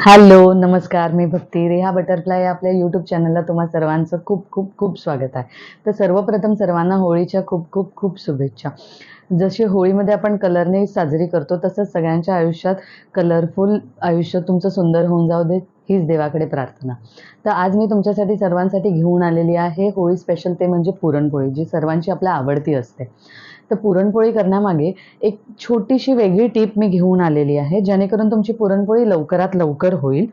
Hello, नमस्कार. मी भक्ती. रेहा butterfly आपल्या YouTube चॅनलला तुम्हा सर्वांचं खूप खूप खूप स्वागत आहे. तर सर्वप्रथम सर्वांना होळीच्या खूप खूप खूप शुभेच्छा. जशी होळीमध्ये आपण कलरने साजरी करतो, तसंच सगळ्यांच्या आयुष्यात कलरफुल आयुष्य तुमचं सुंदर होऊन जाऊ दे, हीच देवाकडे प्रार्थना. तर आज मी तुमच्यासाठी सर्वांसाठी घेऊन आलेली आहे होळी स्पेशल, ते म्हणजे पुरणपोळी, जी सर्वांची आपल्या आवडती असते. तर पुरणपोळी करण्यामागे एक छोटीशी वेगळी टीप मी घेऊन आलेली आहे, जेणेकरून तुमची पुरणपोळी लवकरात लवकर होईल.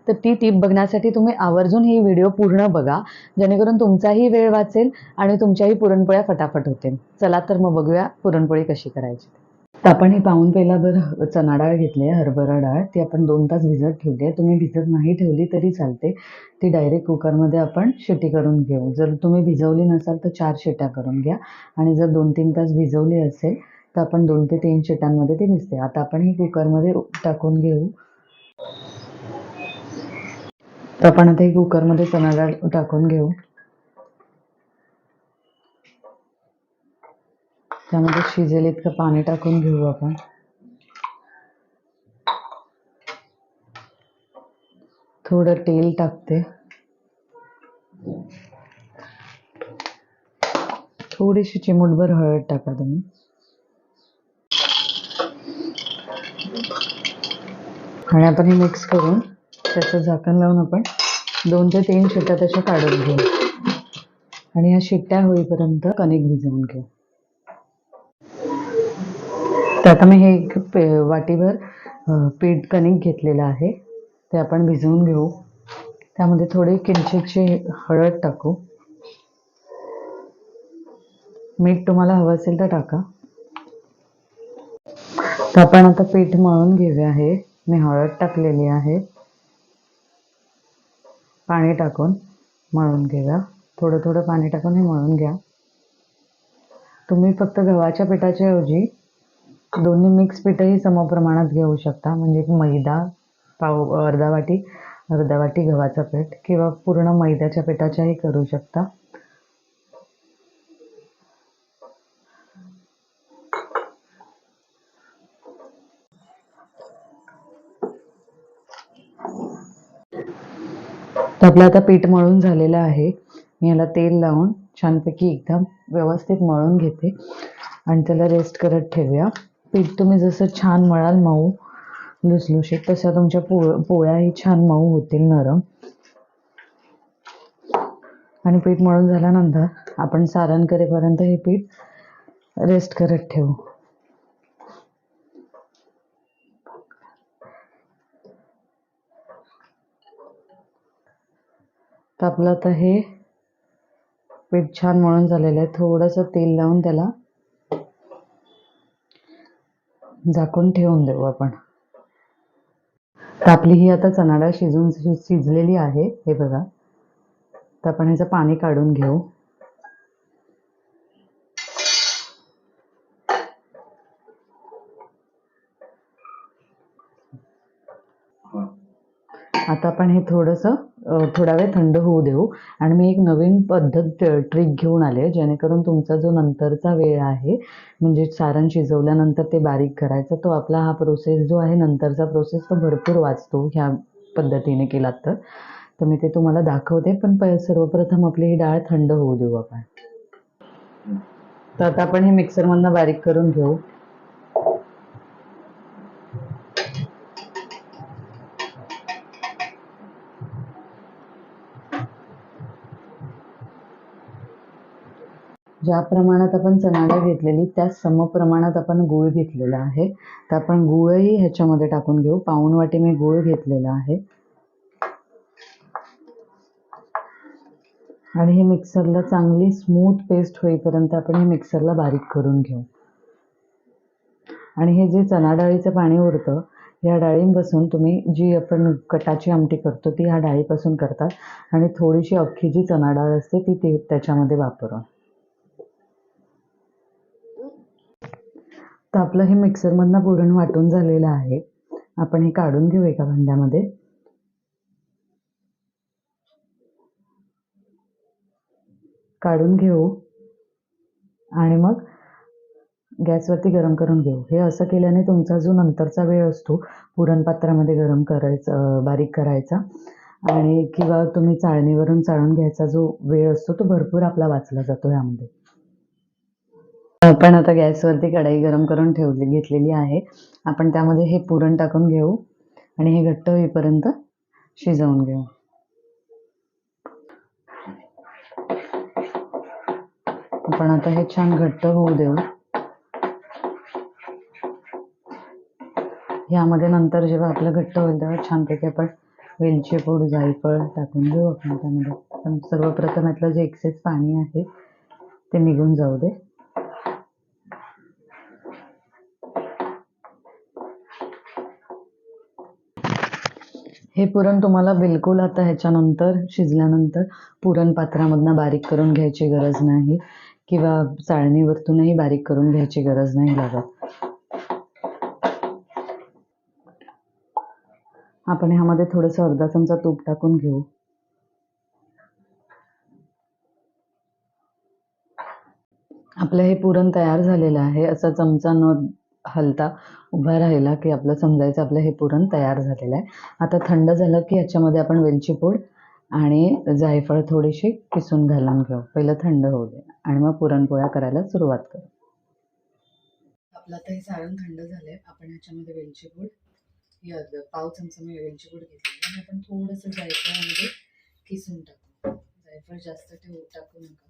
तर ती टीप बघण्यासाठी तुम्ही आवर्जून ही व्हिडिओ पूर्ण बघा, जेणेकरून तुमचाही वेळ वाचेल आणि तुमच्याही पुरणपोळ्या फटाफट होतील. चला तर मग बघूया पुरणपोळी कशी करायची. तर आपण ही पाऊण पेलाभर चणा डाळ घेतली आहे, हरभरा डाळ. ती आपण 2 तास भिजत ठेवली आहे. तुम्ही भिजत नाही ठेवली तरी चालते. ती डायरेक्ट कुकरमध्ये आपण शिट्टी करून घेऊ. जर तुम्ही भिजवली नसाल तर 4 शिट्ट्या करून घ्या आणि जर 2-3 तास भिजवली असेल तर आपण 2 ते 3 शिट्ट्यांमध्ये ती भिजते. आता आपण ही कुकरमध्ये टाकून घेऊ. तर आपण आता ही कुकरमध्ये चणा डाळ टाकून घेऊ. त्यामध्ये शिजेल इतकं पाणी टाकून घेऊ आपण. थोडं तेल टाकते. थोडीशी चिमूटभर हळद टाका तुम्ही. आणि आपण हे मिक्स करून त्याचं झाकण लावून आपण 2 ते 3 शिट्ट्या त्याच्या काढून घेऊ आणि या शिट्ट्या होईपर्यंत कणिक भिजवून घेऊ. तर आता मी हे एक वाटीभर पीठ कणिक घेतलेलं आहे, ते आपण भिजवून घेऊ. त्यामध्ये थोडी किंचितशी हळद टाकू. मीठ तुम्हाला हवं असेल तर टाका. तर आपण आता पीठ मळून घेऊया. हे मी हळद टाकलेली आहे. पाणी टाकून मळून घेऊया. थोडं थोडं पाणी टाकून हे मळून घ्या. तुम्ही फक्त गव्हाच्या पिठाच्या ऐवजी दोन्ही मिक्स पीठही समप्रमाणात घेऊ शकता. म्हणजे मैदा अर्धा वाटी गव्हाचं पीठ, किंवा पूर्ण मैद्याच्या पिठाच्याही करू शकता. तर आपलं आता पीठ मळून झालेलं आहे. मी याला तेल लावून छानपैकी एकदम व्यवस्थित मळून घेते आणि त्याला रेस्ट करत ठेवूया. पीठ तुम्ही जसं छान मळाल मऊ लुसलुशीत, तशा तुमच्या पोळ्याही छान मऊ होतील, नरम. आणि पीठ मळून झाल्यानंतर आपण सारण करेपर्यंत हे पीठ रेस्ट करत ठेवू. तर आपलं आता हे पीठ छान मळून झालेलं आहे. थोडंसं तेल लावून त्याला झाकून ठेवून देऊ आपण. तर आपली ही आता चणा डाळ शिजलेली आहे, हे बघा. तर आपण ह्याचं पाणी काढून घेऊ. आता आपण हे थोडा वेळ थंड होऊ देऊ. आणि मी एक नवीन पद्धत ट्रिक घेऊन आले, जेणेकरून तुमचा जो नंतरचा वेळ आहे, म्हणजे सारण शिजवल्यानंतर ते बारीक करायचा, तो आपला हा प्रोसेस जो आहे नंतरचा प्रोसेस, तो भरपूर वाचतो ह्या पद्धतीने केलात तर. तर मी ते तुम्हाला दाखवते, पण सर्वप्रथम आपली ही डाळ थंड होऊ देऊ आपण. तर आता आपण हे मिक्सरमधनं बारीक करून घेऊ. ज्या प्रमाणात आपण चणा डाळ घेतलेली त्याच समप्रमाणात आपण गूळ घेतलेला आहे. तर आपण गूळही ह्याच्यामध्ये टाकून घेऊ. पाऊण वाटी मी गूळ घेतलेला आहे. आणि हे मिक्सरला चांगली स्मूथ पेस्ट होईपर्यंत आपण हे मिक्सरला बारीक करून घेऊ. आणि हे जे चणा डाळीचं पाणी उरतं, या डाळींपासून तुम्ही जी आपण कटाची आमटी करतो ती ह्या डाळीपासून करतात. आणि थोडीशी अख्खी जी चणा डाळ असते ती त्याच्यामध्ये वापरून. तर आपलं हे मिक्सरमधनं पुरण वाटून झालेलं आहे. आपण हे काढून घेऊ एका भांड्यामध्ये. काढून घेऊ आणि मग गॅसवरती गरम करून घेऊ. हे असं केल्याने तुमचा जो नंतरचा वेळ असतो पुरणपात्रामध्ये गरम करायचा, बारीक करायचा आणि किंवा तुम्ही चाळणीवरून चाळून घ्यायचा जो वेळ असतो तो भरपूर आपला वाचला जातो यामध्ये. आपण आता गॅसवरती कढई गरम करून घेतलेली आहे. आपण त्यामध्ये हे पुरण टाकून घेऊ आणि हे घट्ट होईपर्यंत शिजवून घेऊ. आपण आता हे छान घट्ट होऊ देऊ. यामध्ये नंतर जेव्हा आपलं घट्ट होईल तेव्हा छानपैकी आपण वेलची पूड, जायफळ टाकून घेऊ आपण त्यामध्ये. पण सर्वप्रथम यातलं जे एक्सेस पाणी आहे ते निघून जाऊ दे. हे पुरण तुम्हाला बिलकुल आता ह्याच्यानंतर शिजल्यानंतर पुरण पात्रामधनं बारीक करून घ्यायची गरज नाही किंवा चाळणीवरतूनही बारीक करून घ्यायची गरज नाही लागत. आपण ह्यामध्ये थोडंसं अर्धा चमचा तूप टाकून घेऊ. आपलं हे पुरण तयार झालेलं आहे. असा चमचा न हलता उभा राहिला की आपलं समजायचं आपलं हे पुरण तयार झालेलं आहे. आता थंड झालं की ह्याच्यामध्ये आपण वेलची पूड आणि जायफळ थोडीशी किसून घालून घेऊ. पहिलं थंड होऊ दे आणि मग पुरणपोळ्या करायला सुरुवात करू. आपलं आता हे सारण थंड झालंय. आपण ह्याच्यामध्ये वेलची पूड, पाव चमचा मी वेलची पूड घेतली आणि आपण थोडंसं जायफळ मध्ये किसून टाकू. जायफळ जास्त टाकू नका.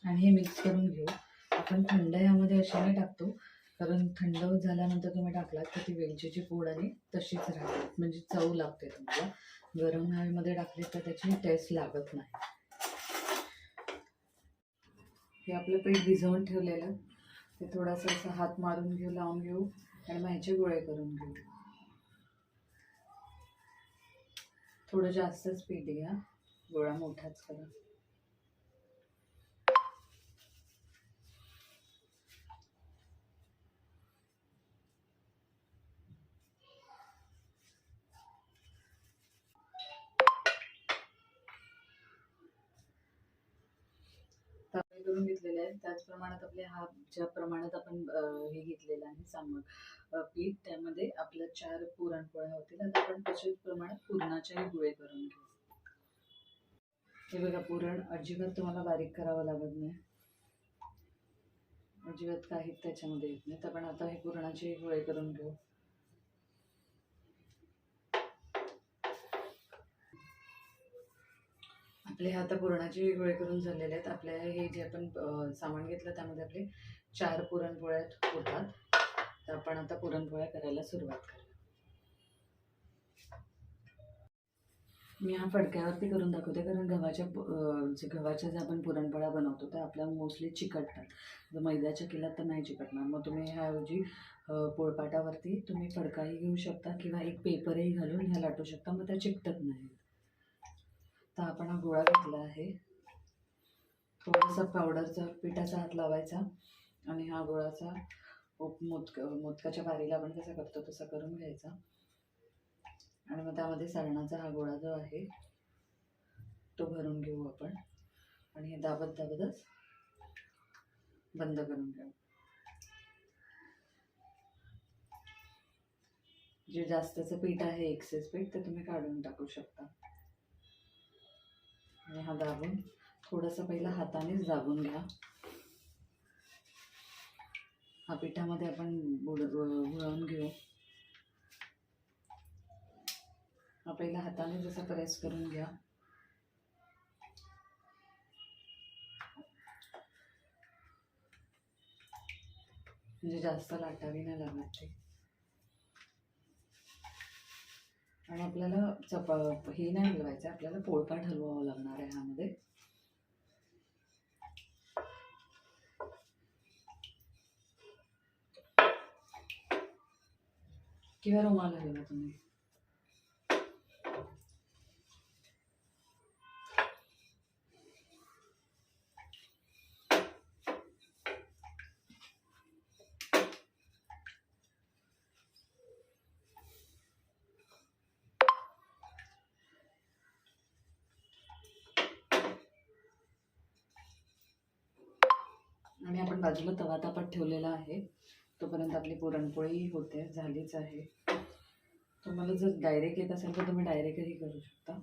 आणि हे मिक्स करून घेऊ. आपण थंड ह्यामध्ये अशाने टाकतो कारण थंड झाल्यानंतर तुम्ही टाकलात तर ती वेलचीची पूड आणि तशीच राहते, म्हणजे चव लागते तुम्हाला. गरम हवेमध्ये टाकली तर त्याची टेस्ट लागत नाही. हे आपलं पीठ भिजवून ठेवलेलं ते थोडासा असं हात मारून घेऊ, लावून घेऊ आणि मग ह्याचे गोळे करून घेऊ. थोडं जास्तच पीठ घ्या, गोळा मोठाच करा. तयारी करून घेतलेले आहे त्याच प्रमाणात आपले ज्या प्रमाणात आपण हे घेतलेलं आहे पीठ, त्यामध्ये आपल्या 4 पुरणपोळ्या होतील. आता आपण तशाच प्रमाणात पुरणाचेही गोळे करून घेऊ. हे बघा, पुरण अजिबात तुम्हाला बारीक करावं लागत नाही, अजिबात काहीच त्याच्यामध्ये येत नाही. तर आपण आता हे पुरणाचे गोळे करून घेऊ. आपले आता पुरणाचे गोळे करून झालेले आहेत. आपल्या हे जे आपण सामान घेतलं त्यामध्ये आपले 4 पुरणपोळ्या होतात. तर आपण आता पुरणपोळ्या करायला सुरुवात करू. मी हा फडक्यावरती करून दाखवते कारण गव्हाच्या ज्या आपण पुरणपोळ्या बनवतो त्या आपल्याला मोस्टली चिकटतात. जर मैद्याच्या केल्यात तर नाही चिकटणार. मग तुम्ही ह्याऐवजी पोळपाटावरती तुम्ही फडकाही घेऊ शकता किंवा एक पेपरही घालून ह्या लाटू शकता, मग त्या चिकटत नाही. तर आपण हा गोळा घेतला आहे. थोडासा पावडरचा पिठाचा हात लावायचा आणि हा गोळाचा मोदकाच्या बारीला आपण कसा करतो तसा करून घ्यायचा आणि मग त्यामध्ये सारणाचा हा गोळा जो आहे तो भरून घेऊ आपण आणि हे दाबत दाबतच बंद करून घेऊ. जे जास्तचं पीठ आहे, एक्सेस पीठ, ते तुम्ही काढून टाकू शकता. आणि हा दाबून थोडंसं पहिला हातानेच दाबून घ्या. हा पिठामध्ये आपण घुळवून घेऊ. हा पहिला हाताने जसं प्रेस करून घ्या. म्हणजे जास्त लाटावी नाही लागत ते. आणि आपल्याला हे नाही हलवायचं, आपल्याला पोळपाट हलवावं लागणार आहे ह्यामध्ये. किंवा रुमाल हलवा तुम्ही. आणि आपण बाजूला तवा तापत ठेवलेला आहे. तोपर्यंत आपली पुरणपोळी होते, झालीच आहे. तुम्हाला जर डायरेक्ट येत असेल तर तुम्ही डायरेक्टही करू शकता,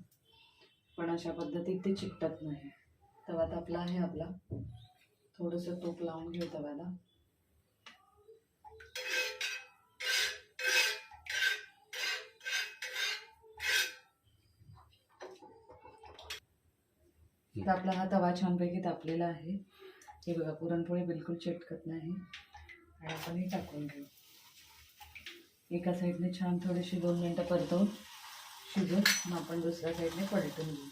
पण अशा पद्धतीत ते चिकटत नाही. तवा तापला आहे आपला. थोडंसं तूप लावून घेऊ तव्याला. तर आपला हा तवा छानपैकी तापलेला आहे. हे बघा, पुरणपोळी बिलकुल चिटकत नाही. आणि आपण हे टाकून घेऊ. एका साईडने छान थोडीशी 2 मिनटं परतवून शिजून मग आपण दुसऱ्या साईडने पलटून घेऊ.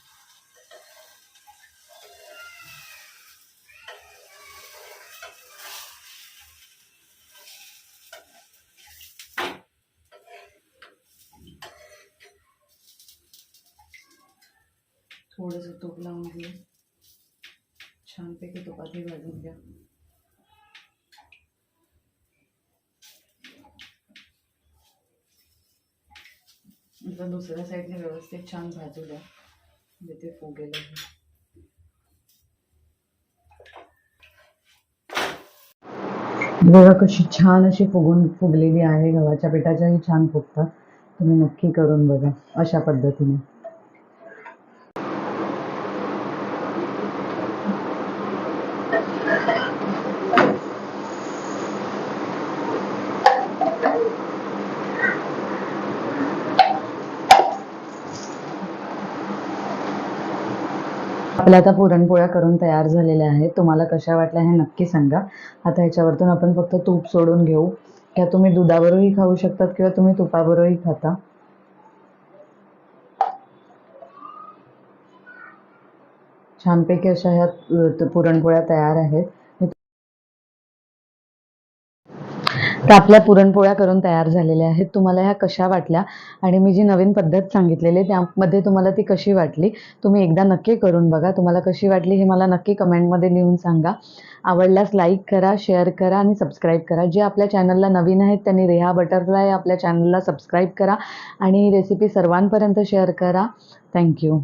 थोडंसं तूप लावून घेऊ. छानपैकी तुपातही भाजून घ्या. आता दुसऱ्या साईडने व्यवस्थित छान भाजू द्या, जिथे फुगेल आहे. बघा कशी छान अशी फुगलेली आहे. गव्हाच्या पिठाच्याही छान फुगतात. तुम्ही नक्की करून बघा अशा पद्धतीने. आपल्या आता पुरणपोळ्या करून तयार झालेल्या आहेत. तुम्हाला कशा वाटल्या हे नक्की सांगा. आता ह्याच्यावरतून आपण फक्त तूप सोडून घेऊ. ह्या तुम्ही दुधाबरोबरही खाऊ शकतात किंवा तुम्ही तुपाबरोबरही खाता. छानपैकी अशा ह्या पुरणपोळ्या तयार आहेत. तर आपल्या पुरणपोळ्या करून तयार झालेल्या आहेत. तुम्हाला ह्या कशा वाटल्या आणि मी जी नवीन पद्धत सांगितलेली त्यामध्ये तुम्हाला ती कशी वाटली, तुम्ही एकदा नक्की करून बघा. तुम्हाला कशी वाटली हे मला नक्की कमेंटमध्ये लिहून सांगा. आवडल्यास लाईक करा, शेअर करा आणि सबस्क्राईब करा. जे आपल्या चॅनलला नवीन आहेत त्यांनी रेहा बटरफ्लाय आपल्या चॅनलला सबस्क्राईब करा आणि रेसिपी सर्वांपर्यंत शेअर करा. थँक्यू.